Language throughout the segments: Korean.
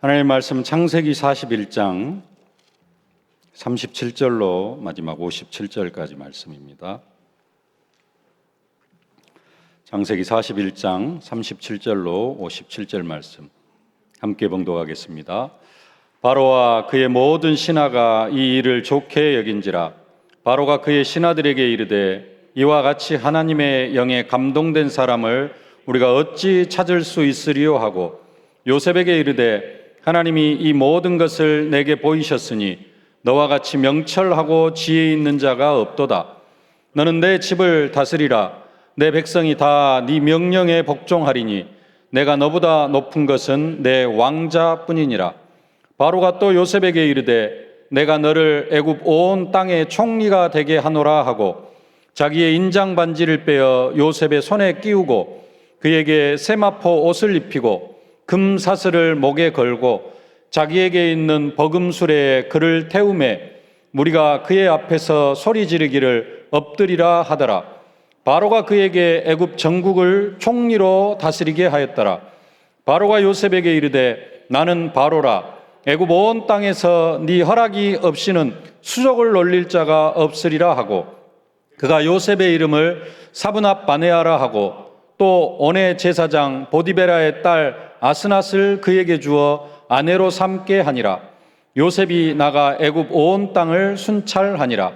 하나님의 말씀 창세기 41장 37절로 마지막 57절까지 말씀입니다. 창세기 41장 37절로 57절 말씀 함께 봉독하겠습니다. 바로와 그의 모든 신하가 이 일을 좋게 여긴지라. 바로가 그의 신하들에게 이르되 이와 같이 하나님의 영에 감동된 사람을 우리가 어찌 찾을 수 있으리요 하고 요셉에게 이르되 하나님이 이 모든 것을 내게 보이셨으니 너와 같이 명철하고 지혜 있는 자가 없도다. 너는 내 집을 다스리라. 내 백성이 다 네 명령에 복종하리니 내가 너보다 높은 것은 내 왕자뿐이니라. 바로가 또 요셉에게 이르되 내가 너를 애굽 온 땅의 총리가 되게 하노라 하고 자기의 인장 반지를 빼어 요셉의 손에 끼우고 그에게 세마포 옷을 입히고 금 사슬을 목에 걸고 자기에게 있는 버금수레에 그를 태우매 무리가 그의 앞에서 소리 지르기를 엎드리라 하더라. 바로가 그에게 애굽 전국을 총리로 다스리게 하였더라. 바로가 요셉에게 이르되 나는 바로라. 애굽 온 땅에서 네 허락이 없이는 수족을 놀릴 자가 없으리라 하고 그가 요셉의 이름을 사브낫 바네아라 하고 또 온의 제사장 보디베라의 딸 아스낫을 그에게 주어 아내로 삼게 하니라. 요셉이 나가 애굽 온 땅을 순찰하니라.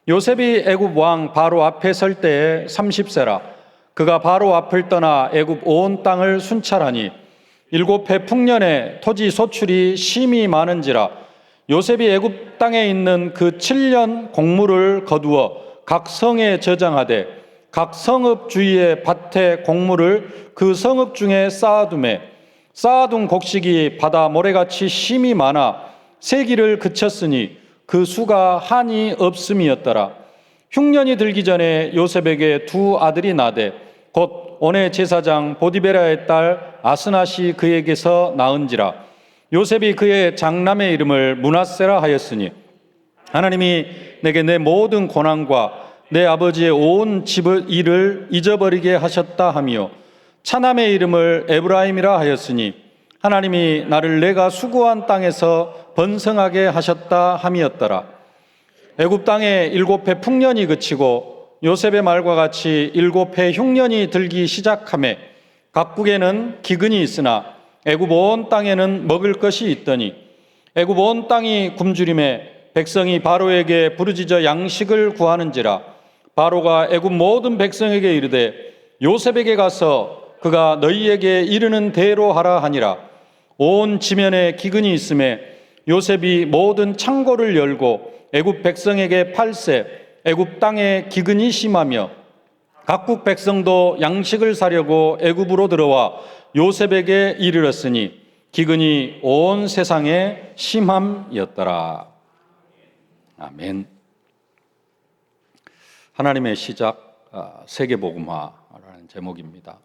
요셉이 애굽 왕 바로 앞에 설 때에 30세라. 그가 바로 앞을 떠나 애굽 온 땅을 순찰하니 7해 풍년에 토지 소출이 심히 많은지라. 요셉이 애굽 땅에 있는 그 7년 곡물을 거두어 각 성에 저장하되 각 성읍 주위의 밭에 곡물을 그 성읍 중에 쌓아두매 쌓아둔 곡식이 바다 모래같이 심이 많아 세기를 그쳤으니 그 수가 한이 없음이었더라. 흉년이 들기 전에 요셉에게 두 아들이 나되 곧 온의 제사장 보디베라의 딸 아스낫이 그에게서 낳은지라. 요셉이 그의 장남의 이름을 므낫세라 하였으니 하나님이 내게 내 모든 고난과 내 아버지의 온 집의 일을 잊어버리게 하셨다 하며 차남의 이름을 에브라임이라 하였으니 하나님이 나를 내가 수고한 땅에서 번성하게 하셨다 함이었더라. 애굽 땅에 7해 풍년이 그치고 요셉의 말과 같이 7해 흉년이 들기 시작하매 각국에는 기근이 있으나 애굽 온 땅에는 먹을 것이 있더니 애굽 온 땅이 굶주림에 백성이 바로에게 부르짖어 양식을 구하는지라. 바로가 애굽 모든 백성에게 이르되 요셉에게 가서 그가 너희에게 이르는 대로 하라 하니라. 온 지면에 기근이 있음에 요셉이 모든 창고를 열고 애굽 백성에게 팔세 애굽 땅에 기근이 심하며 각국 백성도 양식을 사려고 애굽으로 들어와 요셉에게 이르렀으니 기근이 온 세상에 심함이었더라. 아멘. 하나님의 시작 세계복음화라는 제목입니다.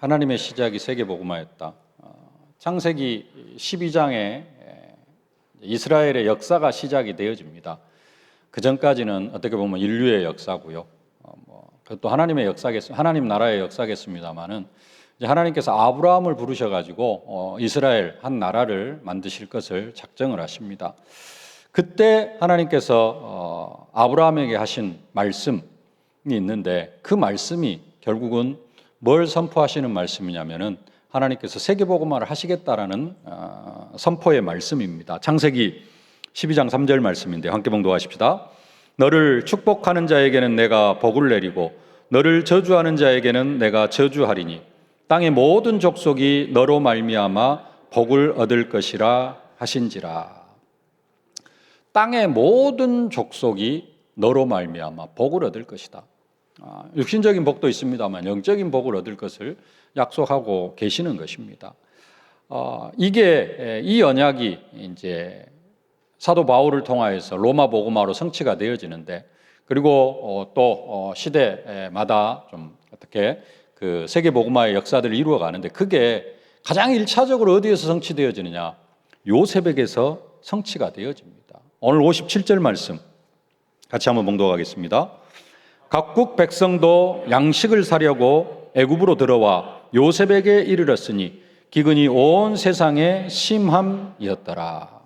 하나님의 시작이 세계복음화였다. 창세기 12장에 이스라엘의 역사가 시작이 되어집니다. 그 전까지는 어떻게 보면 인류의 역사고요. 그것도 하나님의 역사겠, 하나님 나라의 역사겠습니다만은 이제 하나님께서 아브라함을 부르셔가지고 이스라엘 한 나라를 만드실 것을 작정을 하십니다. 그때 하나님께서 아브라함에게 하신 말씀이 있는데 그 말씀이 결국은 뭘 선포하시는 말씀이냐면은 하나님께서 세계복음화를 하시겠다라는 선포의 말씀입니다. 창세기 12장 3절 말씀인데 함께 봉독하십시다. 너를 축복하는 자에게는 내가 복을 내리고 너를 저주하는 자에게는 내가 저주하리니 땅의 모든 족속이 너로 말미암아 복을 얻을 것이라 하신지라. 땅의 모든 족속이 너로 말미암아 복을 얻을 것이다. 육신적인 복도 있습니다만 영적인 복을 얻을 것을 약속하고 계시는 것입니다. 이게 이 언약이 이제 사도 바울을 통하여서 로마 복음화로 성취가 되어지는데 그리고 또 시대마다 좀 어떻게 그 세계 복음화의 역사들을 이루어가는데 그게 가장 1차적으로 어디에서 성취되어지느냐? 요셉에게서 성취가 되어집니다. 오늘 57절 말씀 같이 한번 봉독하겠습니다. 각국 백성도 양식을 사려고 애굽으로 들어와 요셉에게 이르렀으니 기근이 온 세상에 심함이었더라.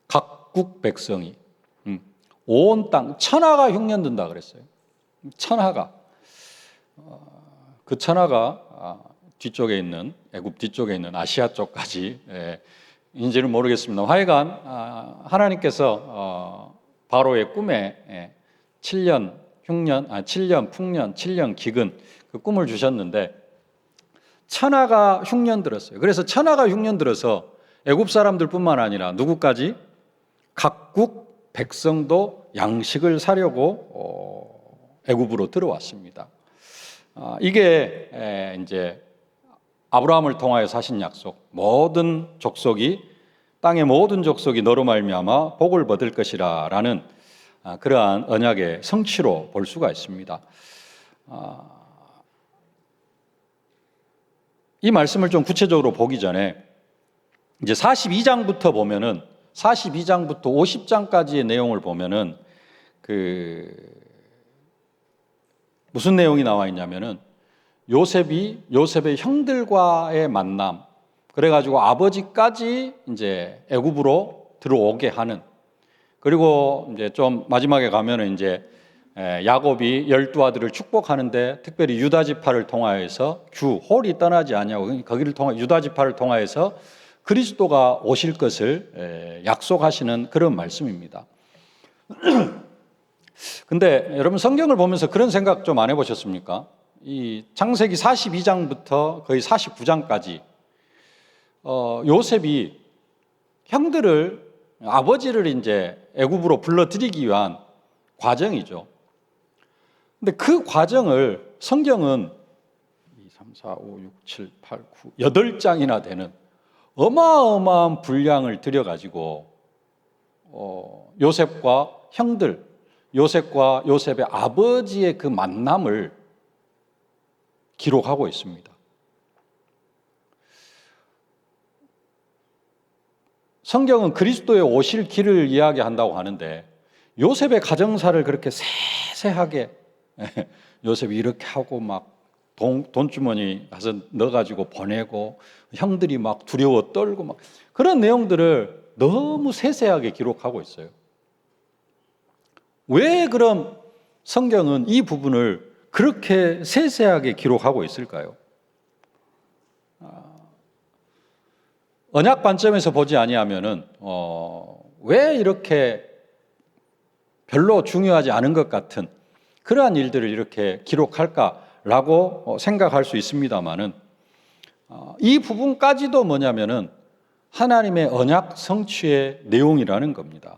각국 백성이 온 땅 천하가 흉년든다 그랬어요. 천하가 그 천하가 뒤쪽에 있는 애굽 뒤쪽에 있는 아시아 쪽까지 인지는 모르겠습니다. 하여간 하나님께서 바로의 꿈에 7년 흉년, 7년 풍년, 7년 기근 그 꿈을 주셨는데 천하가 흉년 들었어요. 그래서 천하가 흉년 들어서 애굽 사람들뿐만 아니라 누구까지 각국 백성도 양식을 사려고 애굽으로 들어왔습니다. 이게 이제 아브라함을 통하여서 하신 약속, 모든 족속이 땅의 모든 족속이 너로 말미암아 복을 받을 것이라라는 그러한 언약의 성취로 볼 수가 있습니다. 이 말씀을 좀 구체적으로 보기 전에 이제 42장부터 보면은 42장부터 50장까지의 내용을 보면은 무슨 내용이 나와 있냐면은 요셉의 형들과의 만남, 그래가지고 아버지까지 이제 애굽으로 들어오게 하는, 그리고 이제 좀 마지막에 가면은 이제 야곱이 12아들을 축복하는데 특별히 유다 지파를 통하여서 홀이 떠나지 아니하고 거기를 통해 유다 지파를 통하여서 그리스도가 오실 것을 약속하시는 그런 말씀입니다. 근데 여러분 성경을 보면서 그런 생각 좀 안 해보셨습니까? 이 창세기 42장부터 거의 49장까지 요셉이 형들을 아버지를 이제 애굽으로 불러들이기 위한 과정이죠. 근데 그 과정을 성경은 2, 3, 4, 5, 6, 7, 8, 9, 8장이나 되는 어마어마한 분량을 들여가지고 요셉과 형들, 요셉과 요셉의 아버지의 그 만남을 기록하고 있습니다. 성경은 그리스도의 오실 길을 이야기한다고 하는데 요셉의 가정사를 그렇게 세세하게 요셉이 이렇게 하고 막 돈주머니 가서 넣어가지고 보내고 형들이 막 두려워 떨고 막 그런 내용들을 너무 세세하게 기록하고 있어요. 왜 그럼 성경은 이 부분을 그렇게 세세하게 기록하고 있을까요? 언약 관점에서 보지 아니하면은 왜 이렇게 별로 중요하지 않은 것 같은 그러한 일들을 이렇게 기록할까라고 생각할 수 있습니다만은 이 부분까지도 뭐냐면은 하나님의 언약 성취의 내용이라는 겁니다.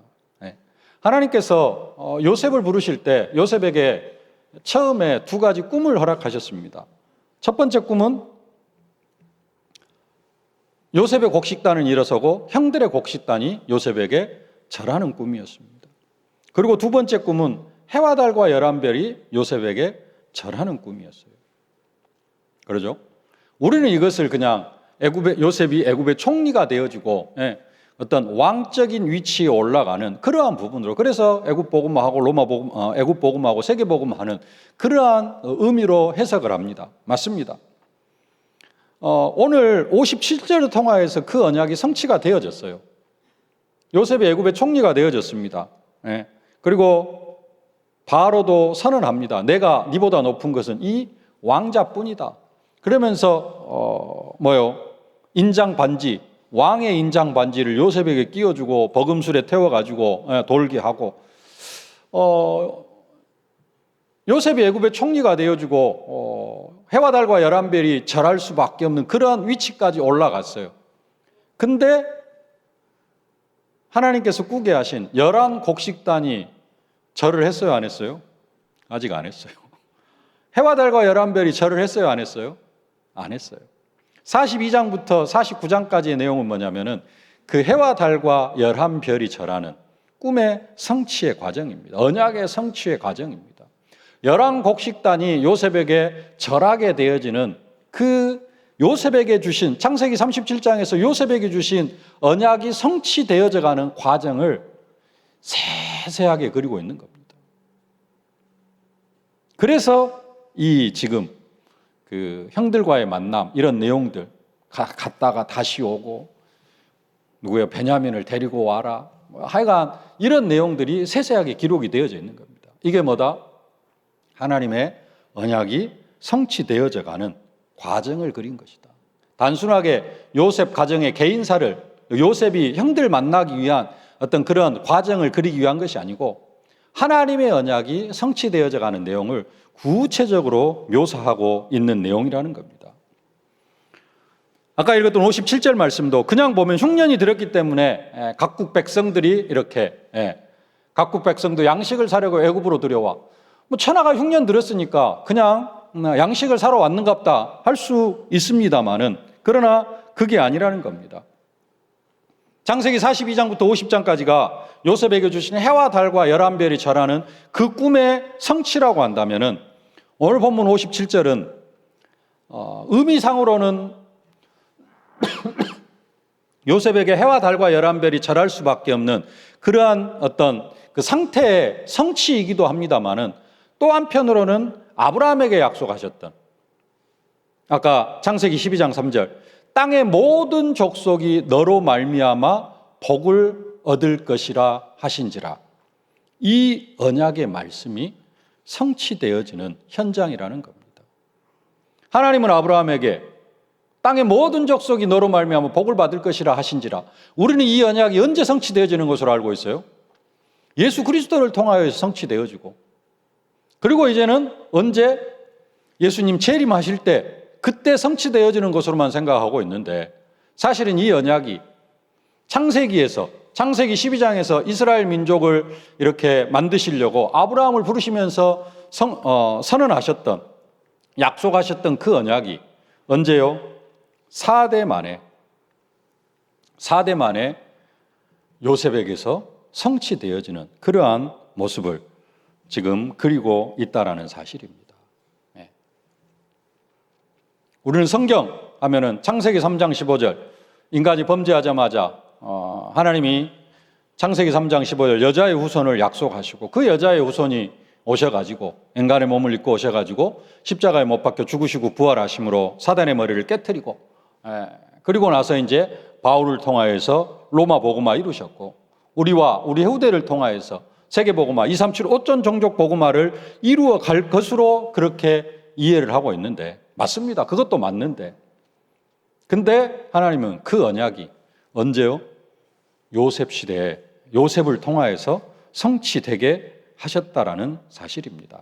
하나님께서 요셉을 부르실 때 요셉에게 처음에 2가지 꿈을 허락하셨습니다. 첫 번째 꿈은 요셉의 곡식단은 일어서고 형들의 곡식단이 요셉에게 절하는 꿈이었습니다. 그리고 2번째 꿈은 해와 달과 11별이 요셉에게 절하는 꿈이었어요. 그러죠? 우리는 이것을 그냥 요셉이 애굽의 총리가 되어지고 어떤 왕적인 위치에 올라가는 그러한 부분으로, 그래서 애굽 복음하고 애굽 복음하고 세계 복음하는 그러한 의미로 해석을 합니다. 맞습니다. 오늘 57절을 통하여서 그 언약이 성취가 되어졌어요. 요셉이 애굽의 총리가 되어졌습니다. 그리고 바로도 선언합니다. 내가 네보다 높은 것은 이 왕자뿐이다. 그러면서 인장 반지, 왕의 인장 반지를 요셉에게 끼워주고 버금술에 태워가지고 돌게 하고 요셉이 애굽의 총리가 되어주고 해와 달과 11별이 절할 수밖에 없는 그러한 위치까지 올라갔어요. 근데 하나님께서 꾸게 하신 11곡식단이 절을 했어요, 안 했어요? 아직 안 했어요. 해와 달과 11별이 절을 했어요, 안 했어요? 안 했어요. 42장부터 49장까지의 내용은 뭐냐면은 그 해와 달과 11별이 절하는 꿈의 성취의 과정입니다. 언약의 성취의 과정입니다. 11곡식단이 요셉에게 절하게 되어지는 그 요셉에게 주신 창세기 37장에서 요셉에게 주신 언약이 성취되어져 가는 과정을 세세하게 그리고 있는 겁니다. 그래서 이 지금 그 형들과의 만남 이런 내용들 갔다가 다시 오고, 누구야, 베냐민을 데리고 와라. 하여간 이런 내용들이 세세하게 기록이 되어져 있는 겁니다. 이게 뭐다? 하나님의 언약이 성취되어져 가는 과정을 그린 것이다. 단순하게 요셉 가정의 개인사를, 요셉이 형들 만나기 위한 어떤 그런 과정을 그리기 위한 것이 아니고 하나님의 언약이 성취되어져 가는 내용을 구체적으로 묘사하고 있는 내용이라는 겁니다. 아까 읽었던 57절 말씀도 그냥 보면 흉년이 들었기 때문에 각국 백성들이 이렇게, 각국 백성도 양식을 사려고 애굽으로 들여와. 뭐 천하가 흉년 들었으니까 그냥 양식을 사러 왔는갑다 할 수 있습니다만은, 그러나 그게 아니라는 겁니다. 창세기 42장부터 50장까지가 요셉에게 주신 해와 달과 11별이 절하는 그 꿈의 성취라고 한다면은, 오늘 본문 57절은 의미상으로는 요셉에게 해와 달과 11별이 절할 수밖에 없는 그러한 어떤 그 상태의 성취이기도 합니다만은, 또 한편으로는 아브라함에게 약속하셨던, 아까 창세기 12장 3절, 땅의 모든 족속이 너로 말미암아 복을 얻을 것이라 하신지라, 이 언약의 말씀이 성취되어지는 현장이라는 겁니다. 하나님은 아브라함에게 땅의 모든 족속이 너로 말미암아 복을 받을 것이라 하신지라, 우리는 이 언약이 언제 성취되어지는 것으로 알고 있어요? 예수 그리스도를 통하여 성취되어지고, 그리고 이제는 언제? 예수님 재림하실 때 그때 성취되어지는 것으로만 생각하고 있는데, 사실은 이 언약이 창세기에서, 창세기 12장에서 이스라엘 민족을 이렇게 만드시려고 아브라함을 부르시면서 선언하셨던, 약속하셨던 그 언약이 언제요? 4대 만에 요셉에게서 성취되어지는 그러한 모습을 지금 그리고 있다라는 사실입니다. 우리는 성경 하면은 창세기 3장 15절, 인간이 범죄하자마자 하나님이 창세기 3장 15절 여자의 후손을 약속하시고, 그 여자의 후손이 오셔가지고 인간의 몸을 입고 오셔가지고 십자가에 못 박혀 죽으시고 부활하심으로 사단의 머리를 깨트리고, 그리고 나서 이제 바울을 통하여서 로마 복음화 이루셨고, 우리와 우리 후대를 통하여서 세계 복음화 237 5전 종족 복음화를 이루어 갈 것으로 그렇게 이해를 하고 있는데, 맞습니다. 그것도 맞는데, 근데 하나님은 그 언약이 언제요? 요셉 시대에 요셉을 통하여서 성취되게 하셨다라는 사실입니다.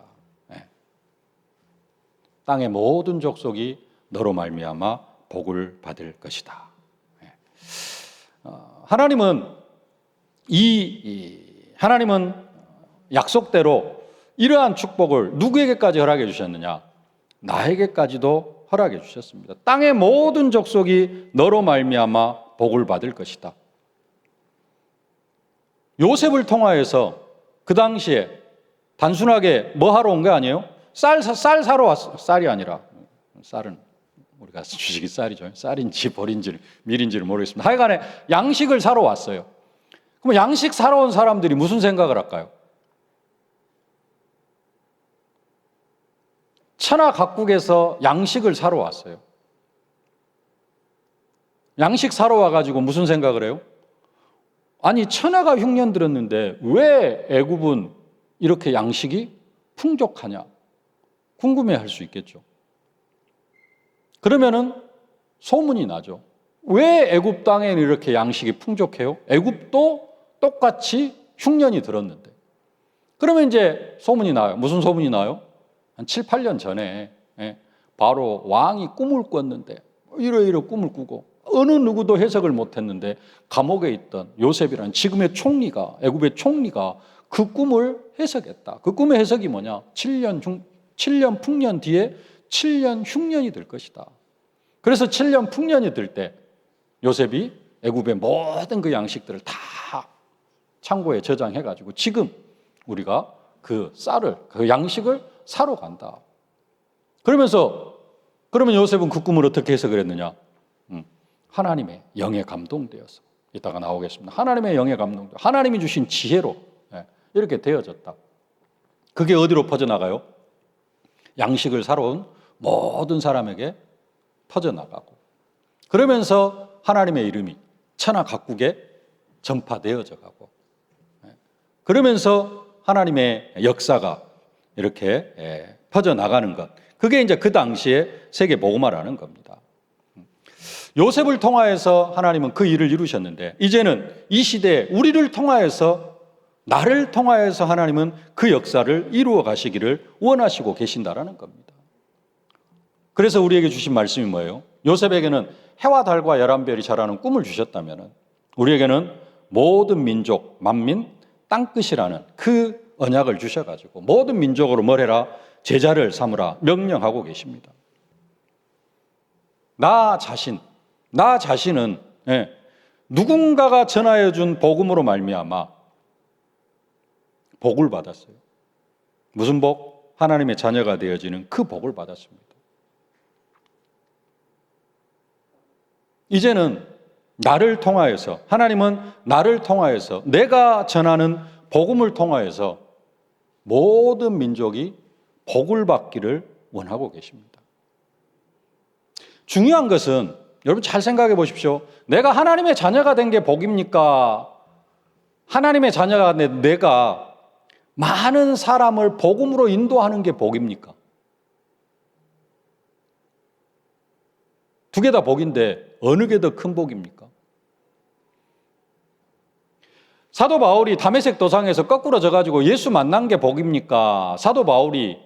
땅의 모든 족속이 너로 말미암아 복을 받을 것이다. 하나님은 약속대로 이러한 축복을 누구에게까지 허락해 주셨느냐? 나에게까지도 허락해 주셨습니다. 땅의 모든 족속이 너로 말미암아 복을 받을 것이다. 요셉을 통하여서 그 당시에 단순하게 뭐 하러 온 게 아니에요? 쌀 사러 왔어. 쌀이 아니라, 쌀은 우리가 주식이 쌀이죠. 쌀인지 벌인지 밀인지를 모르겠습니다. 하여간에 양식을 사러 왔어요. 그럼 양식 사러 온 사람들이 무슨 생각을 할까요? 천하 각국에서 양식을 사러 왔어요. 양식 사러 와가지고 무슨 생각을 해요? 아니, 천하가 흉년 들었는데 왜 애굽은 이렇게 양식이 풍족하냐? 궁금해할 수 있겠죠. 그러면은 소문이 나죠. 왜 애굽 땅에는 이렇게 양식이 풍족해요? 애굽도 똑같이 흉년이 들었는데. 그러면 이제 소문이 나요. 무슨 소문이 나요? 한 7, 8년 전에 바로 왕이 꿈을 꿨는데, 이러이러 꿈을 꾸고 어느 누구도 해석을 못했는데 감옥에 있던 요셉이라는 지금의 총리가, 애굽의 총리가 그 꿈을 해석했다. 그 꿈의 해석이 뭐냐? 7년 풍년 뒤에 7년 흉년이 될 것이다. 그래서 7년 풍년이 들 때 요셉이 애굽의 모든 그 양식들을 다 창고에 저장해가지고 지금 우리가 그 쌀을, 그 양식을 사러 간다. 그러면 요셉은 그 꿈을 어떻게 해석을 했느냐? 하나님의 영에 감동되어서, 이따가 나오겠습니다. 하나님의 영에 감동되어 하나님이 주신 지혜로 이렇게 되어졌다. 그게 어디로 퍼져나가요? 양식을 사러 온 모든 사람에게 퍼져나가고, 그러면서 하나님의 이름이 천하 각국에 전파되어져 가고, 그러면서 하나님의 역사가 이렇게 퍼져나가는 것, 그게 이제 그 당시에 세계 복음화라는 겁니다. 요셉을 통하여서 하나님은 그 일을 이루셨는데, 이제는 이 시대에 우리를 통하여서, 나를 통하여서 하나님은 그 역사를 이루어 가시기를 원하시고 계신다라는 겁니다. 그래서 우리에게 주신 말씀이 뭐예요? 요셉에게는 해와 달과 11별이 자라는 꿈을 주셨다면 우리에게는 모든 민족, 만민, 땅끝이라는 그 언약을 주셔가지고 모든 민족으로 뭘 해라? 제자를 삼으라 명령하고 계십니다. 나 자신은 누군가가 전하여 준 복음으로 말미암아 복을 받았어요. 무슨 복? 하나님의 자녀가 되어지는 그 복을 받았습니다. 이제는 나를 통하여서, 하나님은 나를 통하여서, 내가 전하는 복음을 통하여서 모든 민족이 복을 받기를 원하고 계십니다. 중요한 것은 여러분 잘 생각해 보십시오. 내가 하나님의 자녀가 된 게 복입니까? 하나님의 자녀가 된 내가 많은 사람을 복음으로 인도하는 게 복입니까? 두 개 다 복인데 어느 게 더 큰 복입니까? 사도 바울이 다메섹 도상에서 거꾸로 져가지고 예수 만난 게 복입니까? 사도 바울이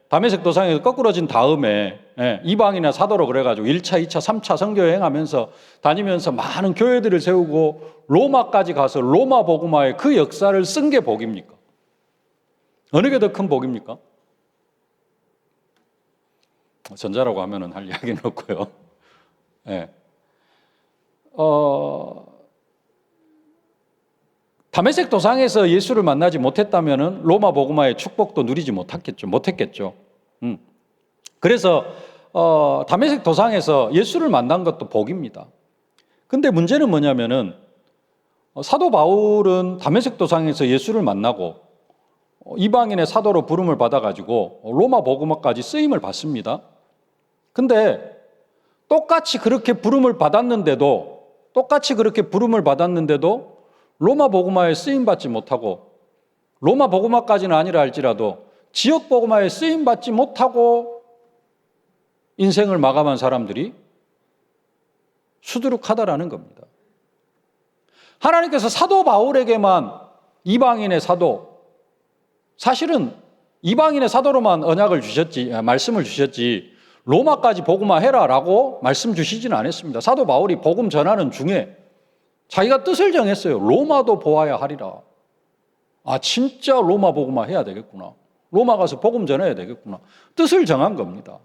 다메섹 도상에서 거꾸로진 다음에 이방인이나 사도로 그래가지고 1차, 2차, 3차 선교 여행하면서 다니면서 많은 교회들을 세우고 로마까지 가서 로마 복음화의 그 역사를 쓴 게 복입니까? 어느 게 더 큰 복입니까? 전자라고 하면은 할 이야기는 없고요. 다메섹 도상에서 예수를 만나지 못했다면은 로마 복음화의 축복도 누리지 못했겠죠. 그래서 다메섹 도상에서 예수를 만난 것도 복입니다. 근데 문제는 뭐냐면은 사도 바울은 다메섹 도상에서 예수를 만나고 이방인의 사도로 부름을 받아가지고 로마 복음화까지 쓰임을 받습니다. 근데 똑같이 그렇게 부름을 받았는데도 로마 복음화에 쓰임 받지 못하고, 로마 복음화까지는 아니라 할지라도 지역 복음화에 쓰임 받지 못하고 인생을 마감한 사람들이 수두룩하다라는 겁니다. 하나님께서 사도 바울에게만 이방인의 사도, 사실은 이방인의 사도로만 말씀을 주셨지 로마까지 복음화해라라고 말씀 주시지는 않았습니다. 사도 바울이 복음 전하는 중에 자기가 뜻을 정했어요. 로마도 보아야 하리라. 아, 진짜 로마 복음화 해야 되겠구나. 로마 가서 복음 전해야 되겠구나. 뜻을 정한 겁니다.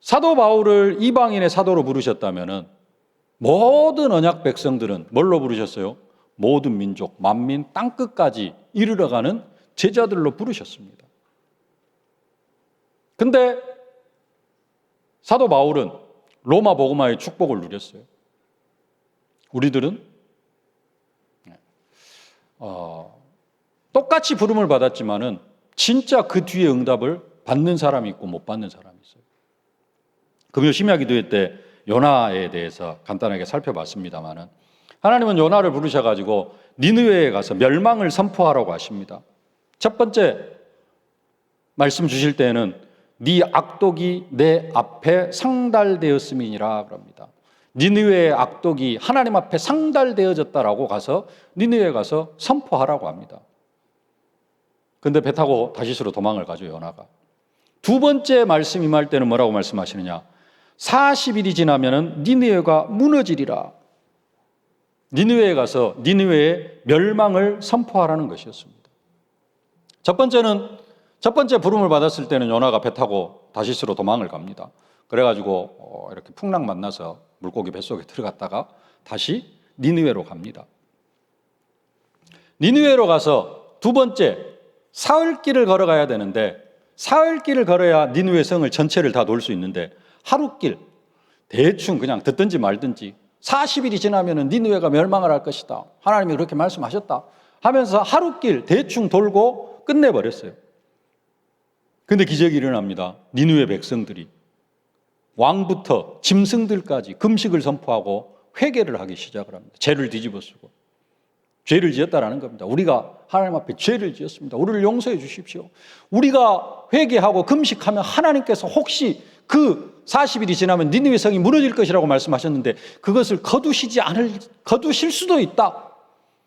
사도 바울을 이방인의 사도로 부르셨다면은 모든 언약 백성들은 뭘로 부르셨어요? 모든 민족, 만민, 땅끝까지 이르러가는 제자들로 부르셨습니다. 근데 사도 바울은 로마 복음화의 축복을 누렸어요. 우리들은 똑같이 부름을 받았지만은 진짜 그 뒤에 응답을 받는 사람이 있고 못 받는 사람이 있어요. 금요 심야 기도회 때 요나에 대해서 간단하게 살펴봤습니다만은 하나님은 요나를 부르셔가지고 니느웨에 가서 멸망을 선포하라고 하십니다. 첫 번째 말씀 주실 때는 네 악독이 내 앞에 상달되었음이니라 그럽니다. 니느웨의 악독이 하나님 앞에 상달되어졌다라고 가서 니느웨에 가서 선포하라고 합니다. 근데 배 타고 다시스로 도망을 가죠, 요나가. 두 번째 말씀 임할 때는 뭐라고 말씀하시느냐? 40일이 지나면은 니느웨가 무너지리라. 니느웨에 가서 니느웨의 멸망을 선포하라는 것이었습니다. 첫 번째 부름을 받았을 때는 요나가 배 타고 다시스로 도망을 갑니다. 그래가지고 이렇게 풍랑 만나서 물고기 뱃속에 들어갔다가 다시 니느웨로 갑니다. 니느웨로 가서 두 번째 사흘길을 걸어가야 되는데, 사흘길을 걸어야 니느웨 성을 전체를 다 돌 수 있는데 하루길 대충 그냥 듣든지 말든지 40일이 지나면 니느웨가 멸망을 할 것이다, 하나님이 그렇게 말씀하셨다 하면서 하루길 대충 돌고 끝내버렸어요. 근데 기적이 일어납니다. 니느웨 백성들이 왕부터 짐승들까지 금식을 선포하고 회개를 하기 시작을 합니다. 죄를 뒤집어쓰고 죄를 지었다라는 겁니다. 우리가 하나님 앞에 죄를 지었습니다. 우리를 용서해 주십시오. 우리가 회개하고 금식하면 하나님께서 혹시 그 40일이 지나면 니느웨 성이 무너질 것이라고 말씀하셨는데 그것을 거두실 수도 있다.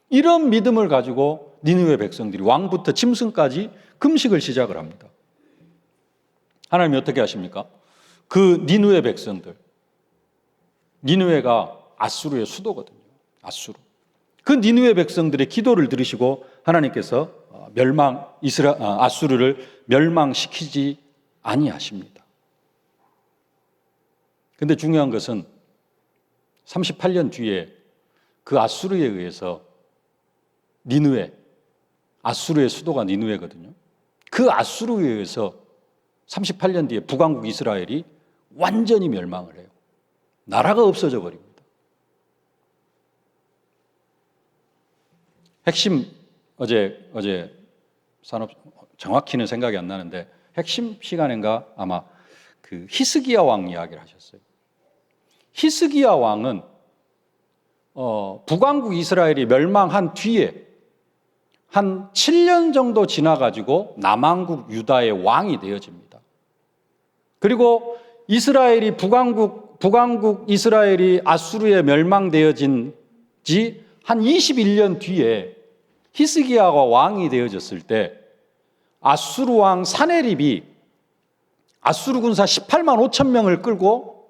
이런 믿음을 가지고 니느웨 백성들이 왕부터 짐승까지 금식을 시작을 합니다. 하나님이 어떻게 하십니까? 그 니느웨 백성들, 니느웨가 아수르의 수도거든요. 그 니느웨 백성들의 기도를 들으시고 하나님께서 아수르를 멸망시키지 아니하십니다. 근데 중요한 것은 38년 뒤에 그 아수르에 의해서 아수르의 수도가 니느웨거든요. 그 아수르에 의해서 38년 뒤에 북왕국 이스라엘이 완전히 멸망을 해요. 나라가 없어져 버립니다. 핵심 어제 정확히는 생각이 안 나는데 핵심 시간인가 아마 그 히스기야 왕 이야기를 하셨어요. 히스기야 왕은 북왕국 이스라엘이 멸망한 뒤에 한 7년 정도 지나가지고 남왕국 유다의 왕이 되어집니다. 그리고 북왕국 이스라엘이 아수르에 멸망되어진 지 한 21년 뒤에 히스기야가 왕이 되어졌을 때 아수르 왕 사네립이 아수르 군사 18만 5천 명을 끌고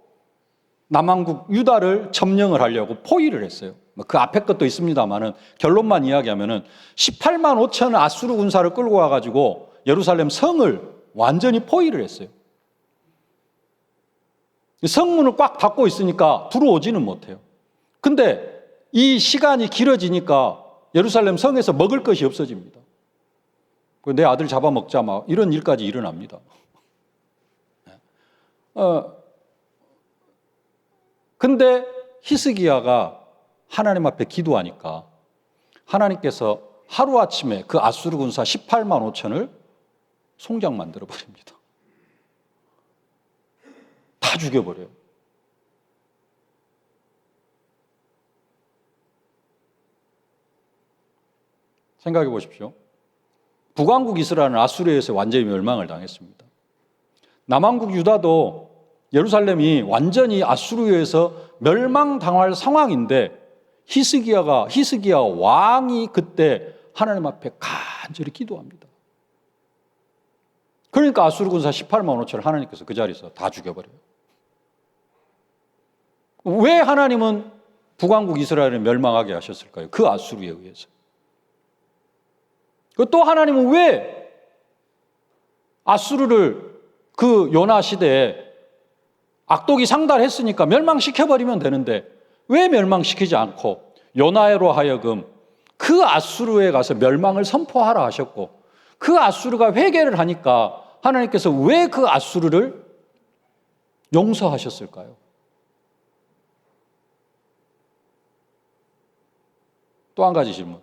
남왕국 유다를 점령을 하려고 포위를 했어요. 그 앞에 것도 있습니다만은 결론만 이야기하면은 18만 5천 아수르 군사를 끌고 와가지고 예루살렘 성을 완전히 포위를 했어요. 성문을 꽉 닫고 있으니까 들어오지는 못해요. 근데 이 시간이 길어지니까 예루살렘 성에서 먹을 것이 없어집니다. 내 아들 잡아먹자 막 이런 일까지 일어납니다. 근데 히스기야가 하나님 앞에 기도하니까 하나님께서 하루아침에 그 아수르 군사 18만 5천을 송장 만들어 버립니다. 다 죽여버려요. 생각해 보십시오. 북왕국 이스라엘은 아수르에 의해서 완전히 멸망을 당했습니다. 남왕국 유다도 예루살렘이 완전히 아수르에 의해서 멸망당할 상황인데 히스기야 왕이 그때 하나님 앞에 간절히 기도합니다. 그러니까 아수르 군사 18만 5천을 하나님께서 그 자리에서 다 죽여버려요. 왜 하나님은 북왕국 이스라엘을 멸망하게 하셨을까요? 그 아수르에 의해서. 또 하나님은 왜 아수르를 그 요나 시대에 악독이 상달했으니까 멸망시켜버리면 되는데 왜 멸망시키지 않고 요나로 하여금 그 아수르에 가서 멸망을 선포하라 하셨고 그 아수르가 회개를 하니까 하나님께서 왜 그 아수르를 용서하셨을까요? 또 한 가지 질문.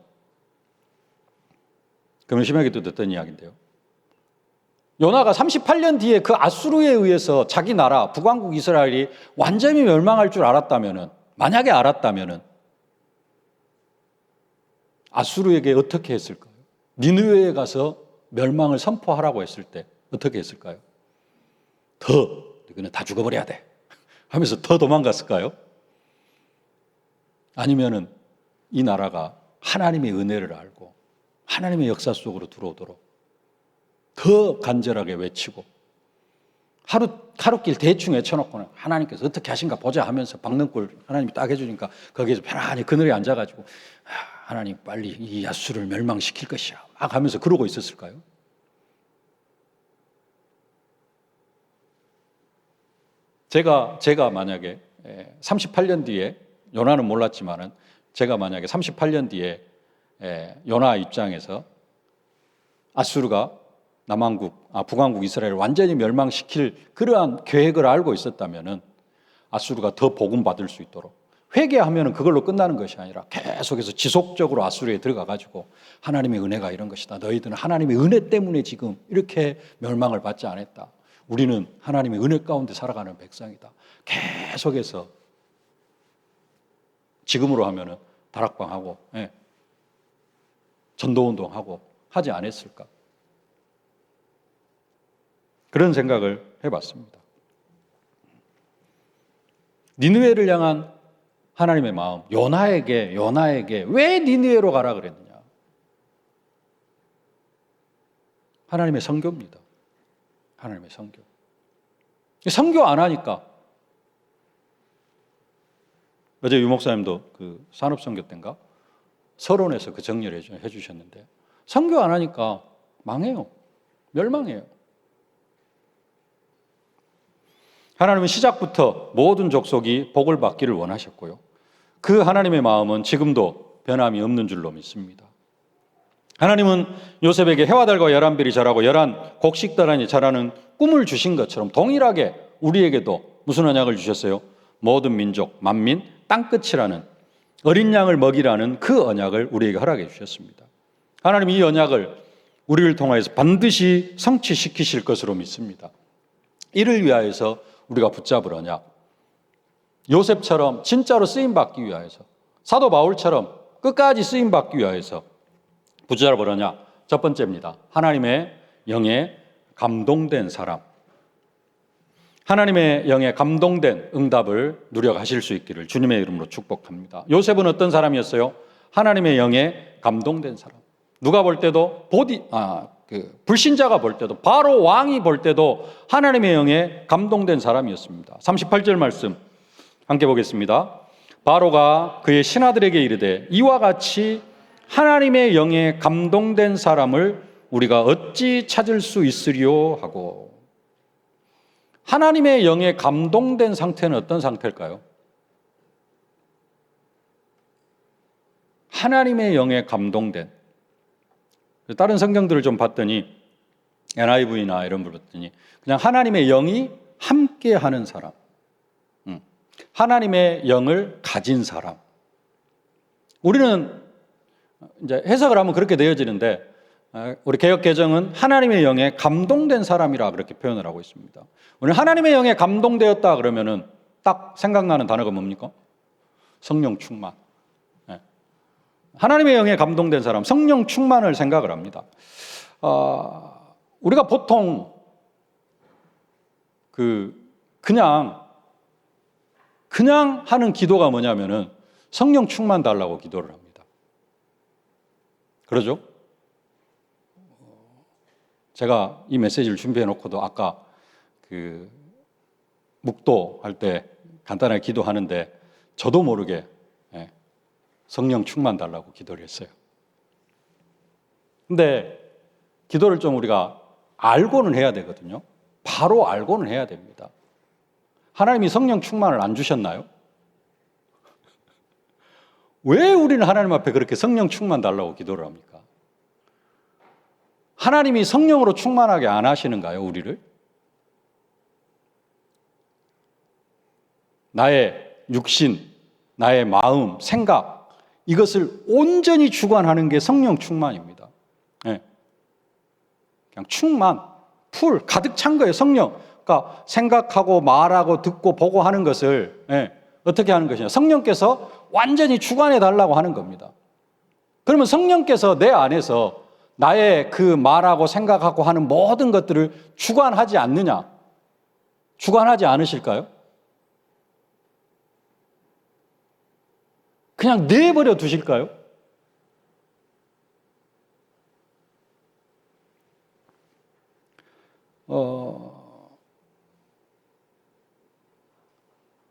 심하게 듣던 이야기인데요. 요나가 38년 뒤에 그 아수르에 의해서 자기 나라 북왕국 이스라엘이 완전히 멸망할 줄 알았다면은, 만약에 알았다면은 아수르에게 어떻게 했을까요? 니느웨에 가서 멸망을 선포하라고 했을 때 어떻게 했을까요? 이거는 다 죽어버려야 돼 하면서 더 도망갔을까요? 아니면은 이 나라가 하나님의 은혜를 알고 하나님의 역사 속으로 들어오도록 더 간절하게 외치고 하루길 대충 외쳐놓고는 하나님께서 어떻게 하신가 보자 하면서 박능골 하나님이 딱 해주니까 거기에서 편안히 그늘에 앉아가지고 하나님 빨리 이 아수르를 멸망시킬 것이야 막 하면서 그러고 있었을까요? 제가 만약에 38년 뒤에 요나는 몰랐지만은 제가 만약에 38년 뒤에 요나 입장에서 아수르가 북왕국 이스라엘을 완전히 멸망시킬 그러한 계획을 알고 있었다면은 아수르가 더 복음 받을 수 있도록 회개하면 그걸로 끝나는 것이 아니라 계속해서 지속적으로 앗수르에 들어가가지고 하나님의 은혜가 이런 것이다. 너희들은 하나님의 은혜 때문에 지금 이렇게 멸망을 받지 않았다. 우리는 하나님의 은혜 가운데 살아가는 백성이다. 계속해서 지금으로 하면은 다락방하고 전도운동하고 하지 않았을까? 그런 생각을 해봤습니다. 니느웨를 향한 하나님의 마음, 요나에게 왜 니느웨로 가라 그랬느냐? 하나님의 선교입니다. 하나님의 선교. 선교 안 하니까 어제 유 목사님도 그 산업선교 때인가 서론에서 그 정리를 해주셨는데 선교 안 하니까 망해요. 멸망해요. 하나님은 시작부터 모든 족속이 복을 받기를 원하셨고요. 그 하나님의 마음은 지금도 변함이 없는 줄로 믿습니다. 하나님은 요셉에게 해와 달과 11별이 자라고 곡식다란이 자라는 꿈을 주신 것처럼 동일하게 우리에게도 무슨 언약을 주셨어요? 모든 민족, 만민, 땅끝이라는 어린 양을 먹이라는 그 언약을 우리에게 허락해 주셨습니다. 하나님 이 언약을 우리를 통하여서 반드시 성취시키실 것으로 믿습니다. 이를 위하여서 우리가 붙잡을 언약, 요셉처럼 진짜로 쓰임받기 위하여서, 사도 바울처럼 끝까지 쓰임받기 위하여서 붙잡을 언약, 첫 번째입니다. 하나님의 영에 감동된 사람. 하나님의 영에 감동된 응답을 누려가실 수 있기를 주님의 이름으로 축복합니다. 요셉은 어떤 사람이었어요? 하나님의 영에 감동된 사람. 누가 볼 때도 불신자가 볼 때도 바로 왕이 볼 때도 하나님의 영에 감동된 사람이었습니다. 38절 말씀 함께 보겠습니다. 바로가 그의 신하들에게 이르되 이와 같이 하나님의 영에 감동된 사람을 우리가 어찌 찾을 수 있으리요 하고. 하나님의 영에 감동된 상태는 어떤 상태일까요? 하나님의 영에 감동된. 다른 성경들을 좀 봤더니 NIV나 이런 걸 봤더니 그냥 하나님의 영이 함께하는 사람, 하나님의 영을 가진 사람. 우리는 이제 해석을 하면 그렇게 되어지는데 우리 개역개정은 하나님의 영에 감동된 사람이라 그렇게 표현을 하고 있습니다. 오늘 하나님의 영에 감동되었다 그러면은 딱 생각나는 단어가 뭡니까? 성령 충만. 하나님의 영에 감동된 사람, 성령 충만을 생각을 합니다. 우리가 보통 그냥 하는 기도가 뭐냐면은 성령 충만 달라고 기도를 합니다. 그러죠? 제가 이 메시지를 준비해 놓고도 아까 묵도할 때 간단하게 기도하는데 저도 모르게 성령 충만 달라고 기도를 했어요. 근데 기도를 좀 우리가 알고는 해야 되거든요. 바로 알고는 해야 됩니다. 하나님이 성령 충만을 안 주셨나요? 왜 우리는 하나님 앞에 그렇게 성령 충만 달라고 기도를 합니까? 하나님이 성령으로 충만하게 안 하시는가요, 우리를? 나의 육신, 나의 마음, 생각, 이것을 온전히 주관하는 게 성령 충만입니다. 그냥 충만, 풀, 가득 찬 거예요, 성령. 그러니까 생각하고 말하고 듣고 보고 하는 것을 어떻게 하는 것이냐. 성령께서 완전히 주관해 달라고 하는 겁니다. 그러면 성령께서 내 안에서 나의 그 말하고 생각하고 하는 모든 것들을 주관하지 않느냐? 주관하지 않으실까요? 그냥 내버려 두실까요?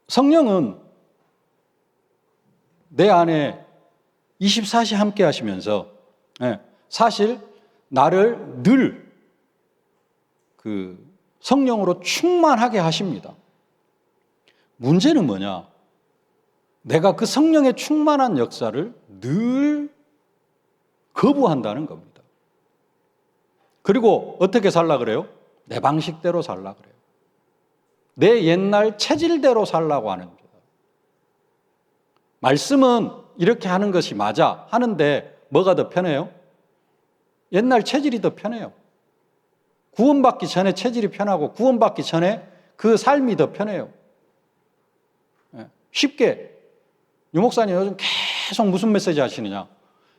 성령은 내 안에 24시 함께 하시면서 사실 나를 늘 성령으로 충만하게 하십니다. 문제는 뭐냐? 내가 그 성령의 충만한 역사를 늘 거부한다는 겁니다. 그리고 어떻게 살라 그래요? 내 방식대로 살라 그래요. 내 옛날 체질대로 살라고 하는 겁니다. 말씀은 이렇게 하는 것이 맞아 하는데 뭐가 더 편해요? 옛날 체질이 더 편해요. 구원받기 전에 체질이 편하고 구원받기 전에 그 삶이 더 편해요. 쉽게 유 목사님 요즘 계속 무슨 메시지 하시느냐?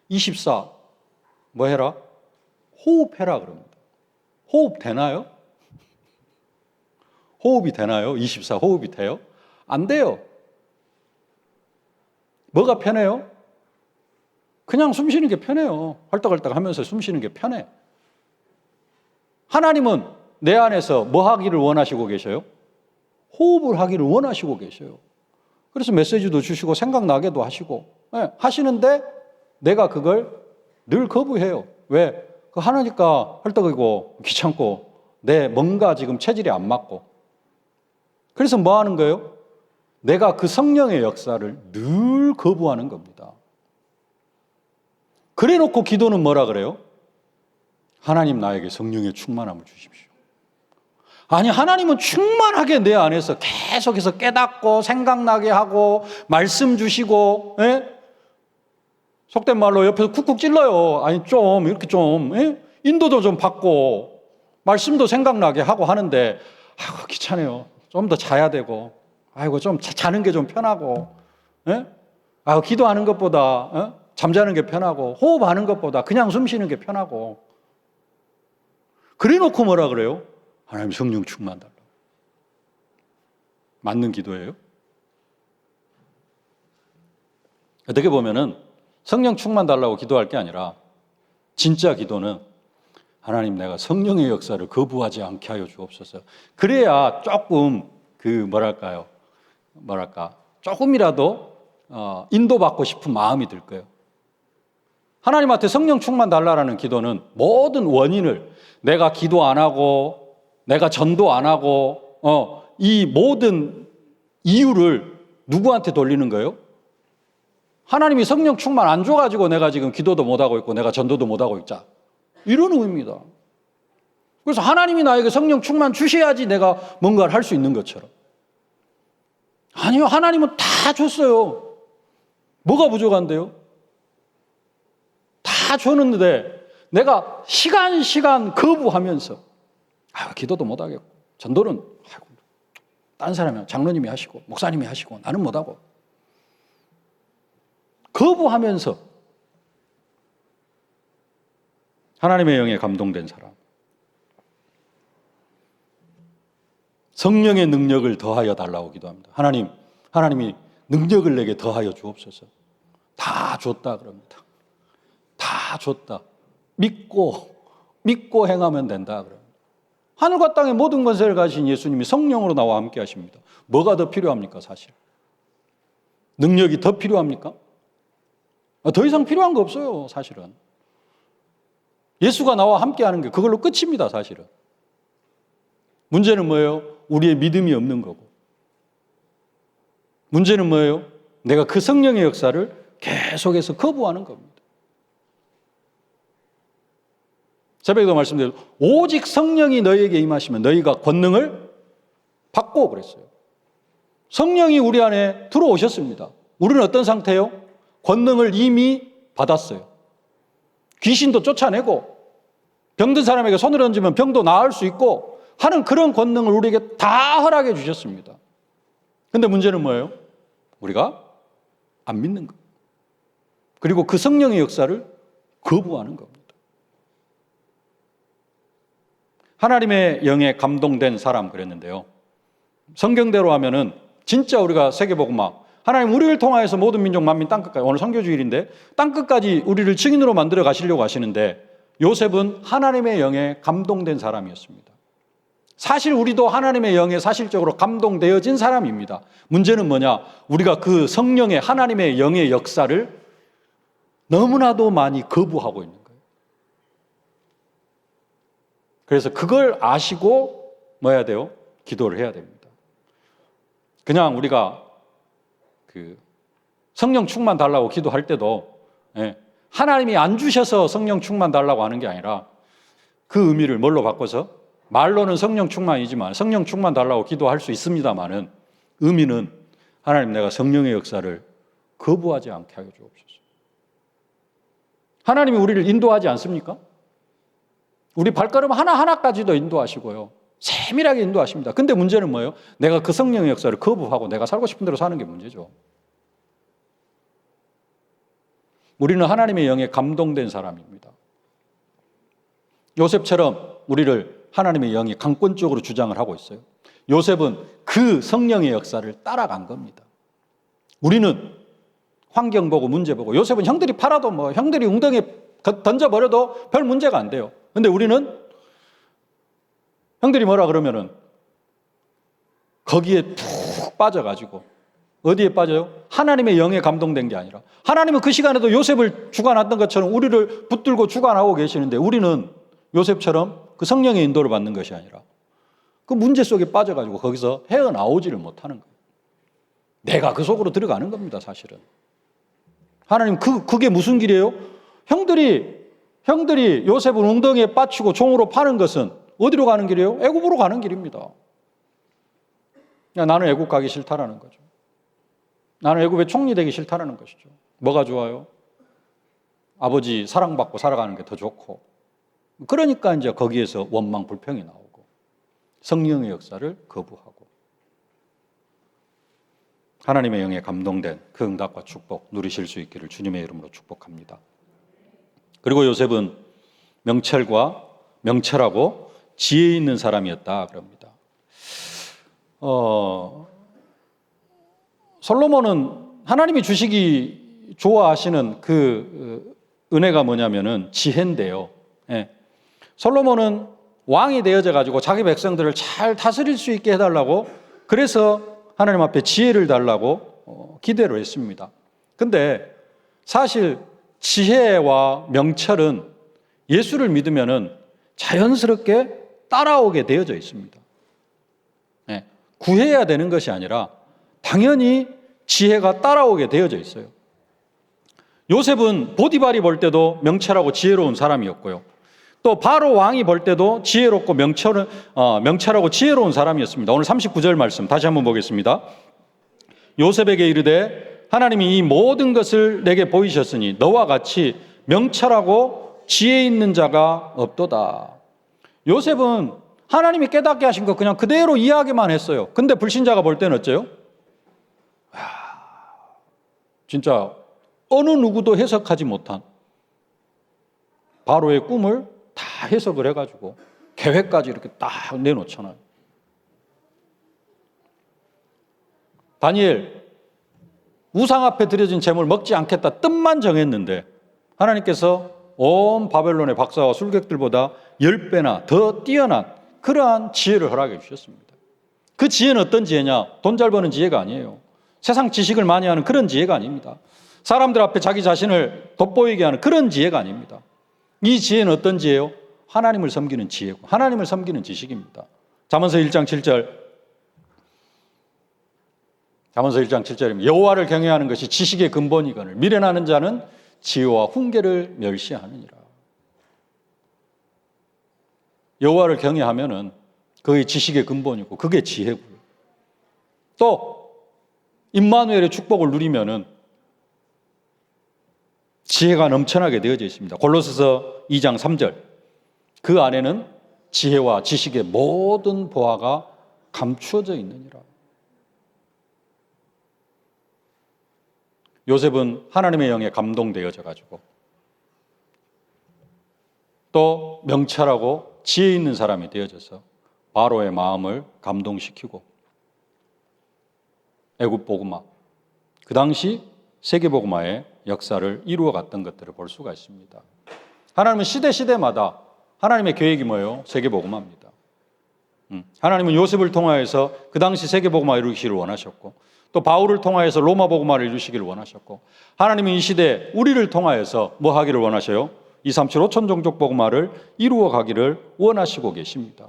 24 뭐 해라? 호흡해라 그럽니다. 호흡 되나요? 호흡이 되나요? 24 호흡이 돼요? 안 돼요. 뭐가 편해요? 그냥 숨 쉬는 게 편해요. 헐떡헐떡 하면서 숨 쉬는 게 편해. 하나님은 내 안에서 뭐 하기를 원하시고 계셔요? 호흡을 하기를 원하시고 계셔요. 그래서 메시지도 주시고 생각나게도 하시고 하시는데 내가 그걸 늘 거부해요. 왜? 그 하나니까 헐떡이고 귀찮고 내 뭔가 지금 체질이 안 맞고. 그래서 뭐 하는 거예요? 내가 그 성령의 역사를 늘 거부하는 겁니다. 그래 놓고 기도는 뭐라 그래요? 하나님 나에게 성령의 충만함을 주십시오. 아니 하나님은 충만하게 내 안에서 계속해서 깨닫고 생각나게 하고 말씀 주시고 속된 말로 옆에서 쿡쿡 찔러요. 아니 좀 이렇게 좀 인도도 좀 받고 말씀도 생각나게 하고 하는데 아이고 귀찮아요. 좀 더 자야 되고 아이고 좀 자는 게 좀 편하고 아이고 기도하는 것보다 잠자는 게 편하고 호흡하는 것보다 그냥 숨 쉬는 게 편하고 그래 놓고 뭐라 그래요? 하나님 성령 충만 달라고. 맞는 기도예요? 어떻게 보면은 성령 충만 달라고 기도할 게 아니라 진짜 기도는 하나님 내가 성령의 역사를 거부하지 않게 하여 주옵소서. 그래야 조금 조금이라도 인도받고 싶은 마음이 들 거예요. 하나님한테 성령 충만 달라라는 기도는 모든 원인을 내가 기도 안 하고 내가 전도 안 하고 이 모든 이유를 누구한테 돌리는 거예요? 하나님이 성령 충만 안 줘가지고 내가 지금 기도도 못하고 있고 내가 전도도 못하고 있자. 이런 의미입니다. 그래서 하나님이 나에게 성령 충만 주셔야지 내가 뭔가를 할 수 있는 것처럼. 아니요, 하나님은 다 줬어요. 뭐가 부족한데요? 다 줬는데 내가 시간 거부하면서 기도도 못하겠고 전도는 딴 사람이 장로님이 하시고 목사님이 하시고 나는 못하고 거부하면서 하나님의 영에 감동된 사람, 성령의 능력을 더하여 달라고 기도합니다. 하나님이 능력을 내게 더하여 주옵소서. 다 줬다 그럽니다. 다 줬다. 믿고 행하면 된다 그럽니다. 하늘과 땅의 모든 권세를 가진 예수님이 성령으로 나와 함께 하십니다. 뭐가 더 필요합니까, 사실? 능력이 더 필요합니까? 더 이상 필요한 거 없어요, 사실은. 예수가 나와 함께 하는 게 그걸로 끝입니다, 사실은. 문제는 뭐예요? 우리의 믿음이 없는 거고. 문제는 뭐예요? 내가 그 성령의 역사를 계속해서 거부하는 겁니다. 새벽에도 말씀드렸죠. 오직 성령이 너희에게 임하시면 너희가 권능을 받고 그랬어요. 성령이 우리 안에 들어오셨습니다. 우리는 어떤 상태예요? 권능을 이미 받았어요. 귀신도 쫓아내고 병든 사람에게 손을 얹으면 병도 나을 수 있고 하는 그런 권능을 우리에게 다 허락해 주셨습니다. 그런데 문제는 뭐예요? 우리가 안 믿는 것. 그리고 그 성령의 역사를 거부하는 겁니다. 하나님의 영에 감동된 사람 그랬는데요. 성경대로 하면은 진짜 우리가 세계복음화 하나님 우리를 통하여서 모든 민족 만민 땅끝까지 오늘 선교주일인데 땅끝까지 우리를 증인으로 만들어 가시려고 하시는데 요셉은 하나님의 영에 감동된 사람이었습니다. 사실 우리도 하나님의 영에 사실적으로 감동되어진 사람입니다. 문제는 뭐냐? 우리가 그 성령의 하나님의 영의 역사를 너무나도 많이 거부하고 있는 거예요. 그래서 그걸 아시고 뭐 해야 돼요? 기도를 해야 됩니다. 그냥 우리가 성령 충만 달라고 기도할 때도 하나님이 안 주셔서 성령 충만 달라고 하는 게 아니라 그 의미를 뭘로 바꿔서 말로는 성령 충만이지만 성령 충만 달라고 기도할 수 있습니다만은 의미는 하나님 내가 성령의 역사를 거부하지 않게 하여 주옵소서. 하나님이 우리를 인도하지 않습니까? 우리 발걸음 하나하나까지도 인도하시고요. 세밀하게 인도하십니다. 근데 문제는 뭐예요? 내가 그 성령의 역사를 거부하고 내가 살고 싶은 대로 사는 게 문제죠. 우리는 하나님의 영에 감동된 사람입니다. 요셉처럼 우리를 하나님의 영이 강권적으로 주장을 하고 있어요. 요셉은 그 성령의 역사를 따라간 겁니다. 우리는 환경 보고 문제 보고, 요셉은 형들이 팔아도 형들이 웅덩이에 던져버려도 별 문제가 안 돼요. 근데 우리는 형들이 뭐라 그러면은 거기에 푹 빠져가지고, 어디에 빠져요? 하나님의 영에 감동된 게 아니라, 하나님은 그 시간에도 요셉을 주관했던 것처럼 우리를 붙들고 주관하고 계시는데, 우리는 요셉처럼 그 성령의 인도를 받는 것이 아니라 그 문제 속에 빠져가지고 거기서 헤어나오지를 못하는 거예요. 내가 그 속으로 들어가는 겁니다, 사실은. 하나님, 그게 무슨 길이에요? 형들이 요셉을 웅덩이에 빠치고 종으로 파는 것은 어디로 가는 길이에요? 애굽으로 가는 길입니다. 나는 애굽 가기 싫다라는 거죠. 나는 애굽의 총리 되기 싫다라는 것이죠. 뭐가 좋아요? 아버지 사랑받고 살아가는 게 더 좋고. 그러니까 이제 거기에서 원망, 불평이 나오고 성령의 역사를 거부하고, 하나님의 영에 감동된 그 응답과 축복 누리실 수 있기를 주님의 이름으로 축복합니다. 그리고 요셉은 명철하고 지혜 있는 사람이었다 그럽니다. 솔로몬은 하나님이 주시기 좋아하시는 그 은혜가 뭐냐면은 지혜인데요. 예. 솔로몬은 왕이 되어져 가지고 자기 백성들을 잘 다스릴 수 있게 해달라고, 그래서 하나님 앞에 지혜를 달라고 기대를 했습니다. 근데 사실 지혜와 명철은 예수를 믿으면은 자연스럽게 따라오게 되어져 있습니다. 네. 구해야 되는 것이 아니라 당연히 지혜가 따라오게 되어져 있어요. 요셉은 보디발이 볼 때도 명철하고 지혜로운 사람이었고요. 또 바로 왕이 볼 때도 지혜롭고 명철하고 지혜로운 사람이었습니다. 오늘 39절 말씀 다시 한번 보겠습니다. 요셉에게 이르되 하나님이 이 모든 것을 내게 보이셨으니 너와 같이 명철하고 지혜 있는 자가 없도다. 요셉은 하나님이 깨닫게 하신 거 그냥 그대로 이해하기만 했어요. 근데 불신자가 볼 때는 어째요? 진짜 어느 누구도 해석하지 못한 바로의 꿈을 다 해석을 해가지고 계획까지 이렇게 딱 내놓잖아요. 다니엘, 우상 앞에 드려진 재물 먹지 않겠다 뜻만 정했는데 하나님께서 온 바벨론의 박사와 술객들보다 10배나 더 뛰어난 그러한 지혜를 허락해 주셨습니다. 그 지혜는 어떤 지혜냐? 돈 잘 버는 지혜가 아니에요. 세상 지식을 많이 하는 그런 지혜가 아닙니다. 사람들 앞에 자기 자신을 돋보이게 하는 그런 지혜가 아닙니다. 이 지혜는 어떤 지혜예요? 하나님을 섬기는 지혜고 하나님을 섬기는 지식입니다. 잠언서 1장 7절. 잠언서 1장 7절입니다. 여호와를 경외하는 것이 지식의 근본이거늘 미련하는 자는 지혜와 훈계를 멸시하느니라. 여호와를 경외하면은 그의 지식의 근본이고 그게 지혜고요. 또 임마누엘의 축복을 누리면은 지혜가 넘쳐나게 되어져 있습니다. 골로새서 2장 3절. 그 안에는 지혜와 지식의 모든 보화가 감추어져 있느니라. 요셉은 하나님의 영에 감동되어져 가지고 또 명철하고 지혜 있는 사람이 되어져서 바로의 마음을 감동시키고 애굽 복음화, 그 당시 세계 복음화의 역사를 이루어 갔던 것들을 볼 수가 있습니다. 하나님은 시대마다 하나님의 계획이 뭐예요? 세계 복음화입니다. 하나님은 요셉을 통하여서 그 당시 세계 복음화 이루시기를 원하셨고 또 바울을 통하여서 로마 복음화를 이루시기를 원하셨고 하나님은 이 시대 우리를 통하여서 뭐 하기를 원하셔요? 237 5천 종족 복음화를 이루어 가기를 원하시고 계십니다.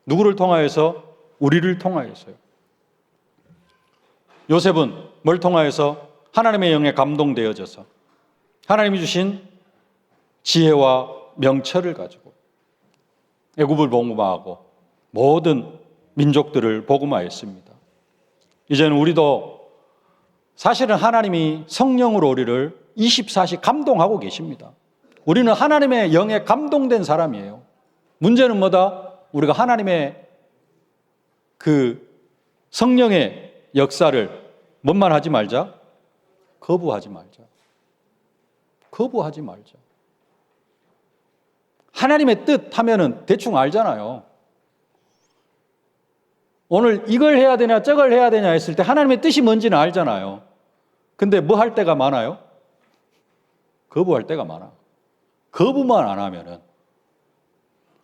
누구를 통하여서? 우리를 통하여서요. 요셉은 뭘 통하여서? 하나님의 영에 감동되어져서 하나님이 주신 지혜와 명철을 가지고 애굽을 복음화하고 모든 민족들을 복음화했습니다. 이제는 우리도 사실은 하나님이 성령으로 우리를 24시 감동하고 계십니다. 우리는 하나님의 영에 감동된 사람이에요. 문제는 뭐다? 우리가 하나님의 그 성령의 역사를 뭔만 하지 말자? 거부하지 말자. 거부하지 말자. 하나님의 뜻 하면은 대충 알잖아요. 오늘 이걸 해야 되냐 저걸 해야 되냐 했을 때 하나님의 뜻이 뭔지는 알잖아요. 근데 뭐 할 때가 많아요? 거부할 때가 많아. 거부만 안 하면은,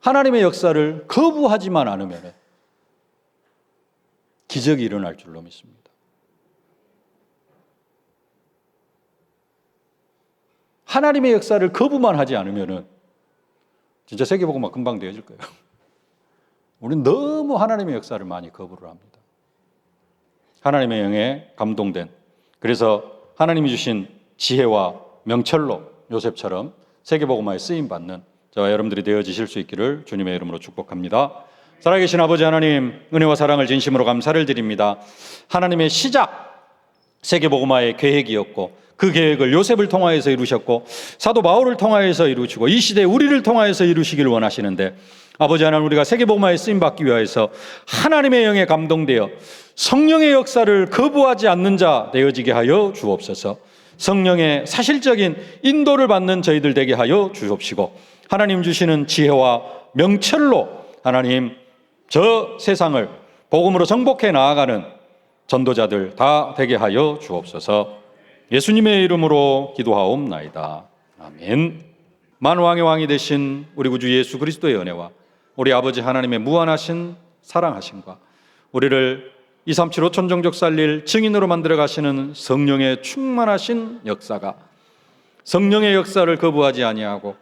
하나님의 역사를 거부하지만 않으면은 기적이 일어날 줄로 믿습니다. 하나님의 역사를 거부만 하지 않으면은 진짜 세계복음화 금방 되어질 거예요. 우리는 너무 하나님의 역사를 많이 거부를 합니다. 하나님의 영에 감동된, 그래서 하나님이 주신 지혜와 명철로 요셉처럼 세계복음화에 쓰임받는 저와 여러분들이 되어지실 수 있기를 주님의 이름으로 축복합니다. 살아계신 아버지 하나님, 은혜와 사랑을 진심으로 감사를 드립니다. 하나님의 시작, 세계복음화의 계획이었고 그 계획을 요셉을 통하여서 이루셨고 사도 바울을 통하여서 이루시고 이 시대에 우리를 통하여서 이루시길 원하시는데, 아버지 하나님, 우리가 세계복음화에 쓰임받기 위하여서 하나님의 영에 감동되어 성령의 역사를 거부하지 않는 자 되어지게 하여 주옵소서. 성령의 사실적인 인도를 받는 저희들 되게 하여 주옵시고, 하나님 주시는 지혜와 명철로 하나님 저 세상을 복음으로 정복해 나아가는 전도자들 다 되게 하여 주옵소서. 예수님의 이름으로 기도하옵나이다. 아멘. 만왕의 왕이 되신 우리 구주 예수 그리스도의 은혜와 우리 아버지 하나님의 무한하신 사랑하심과 우리를 237 5천종족 살릴 증인으로 만들어 가시는 성령의 충만하신 역사가, 성령의 역사를 거부하지 아니하고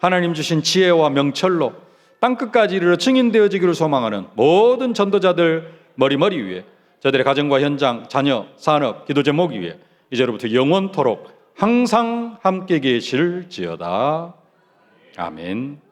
하나님 주신 지혜와 명철로 땅끝까지 이르러 증인되어지기를 소망하는 모든 전도자들 머리머리 위에, 저들의 가정과 현장, 자녀, 산업, 기도 제목 위에 이제로부터 영원토록 항상 함께 계실지어다. 아멘.